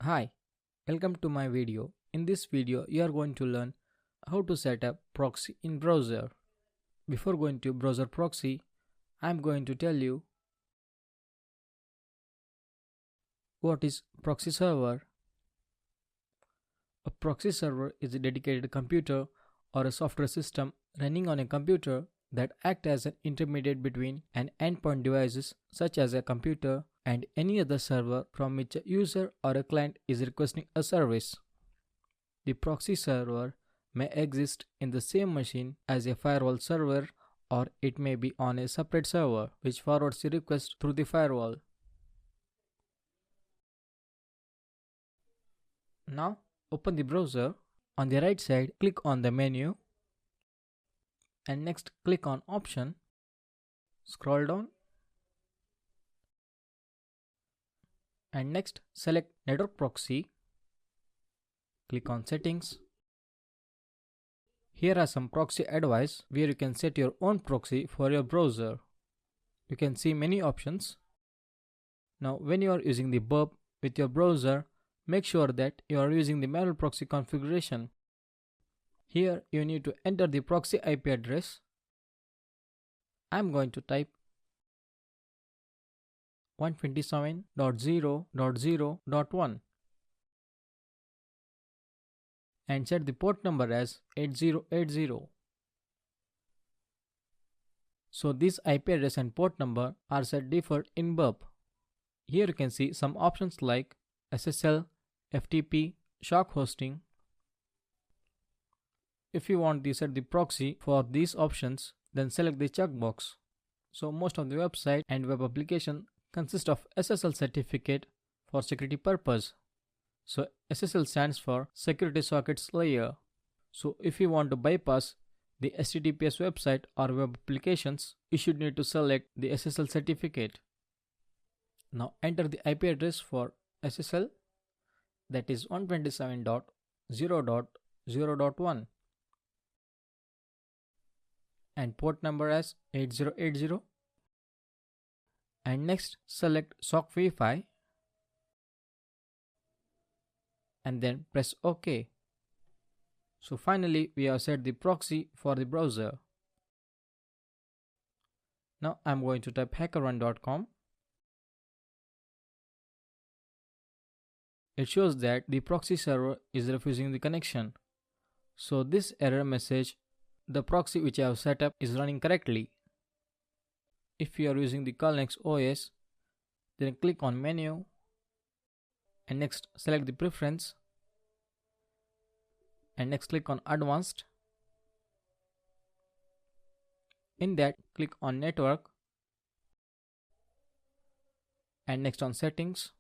Hi, welcome to my video. In this video, you are going to learn how to set up proxy in browser. Before going to browser proxy, I am going to tell you what is proxy server. A proxy server is a dedicated computer or a software system running on a computer that acts as an intermediate between an endpoint devices such as a computer and any other server from which a user or a client is requesting a service. The proxy server may exist in the same machine as a firewall server, or it may be on a separate server which forwards the request through the firewall. Now open the browser. On the right side, click on the menu and next click on option. Scroll down and next select network proxy. Click on settings. Here are some proxy advice where you can set your own proxy for your browser. You can see many options. Now when you are using the burp with your browser, make sure that you are using the manual proxy configuration. Here you need to enter the proxy IP address. I am going to type 127.0.0.1 and set the port number as 8080. So this IP address and port number are set default in burp. Here you can see some options like SSL, FTP, shock hosting. If you want to set the proxy for these options, then select the checkbox. So most of the website and web application consist of SSL certificate for security purpose. So SSL stands for Security Sockets Layer. So if you want to bypass the HTTPS website or web applications, you should need to select the SSL certificate. Now enter the IP address for SSL, that is 127.0.0.1 and port number as 8080 and next select SOC verify and then press OK. So finally we have set the proxy for the browser. Now I am going to type hackerone.com. It shows that the proxy server is refusing the connection. So this error message, the proxy which I have set up is running correctly. If you are using the Linux OS, then click on menu and next select the preference and next click on advanced. In that click on network and next on settings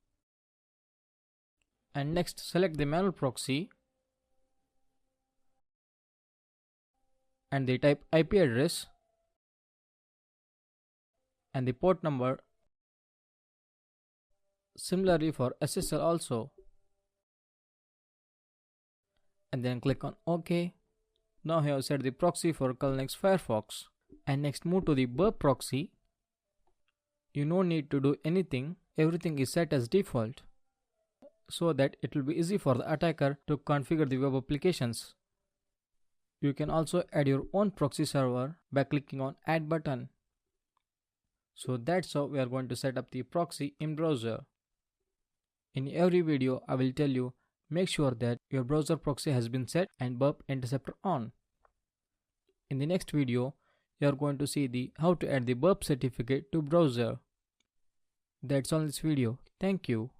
and next select the manual proxy and they type IP address and the port number. Similarly for SSL also. And then click on OK. Now I have set the proxy for Linux Firefox. And next move to the burp proxy. You no need to do anything. Everything is set as default, so that it will be easy for the attacker to configure the web applications. You can also add your own proxy server by clicking on add button. So that's how we are going to set up the proxy in browser. In every video I will tell you, make sure that your browser proxy has been set and burp interceptor on. In the next video, you are going to see how to add the burp certificate to browser. That's all in this video. Thank you.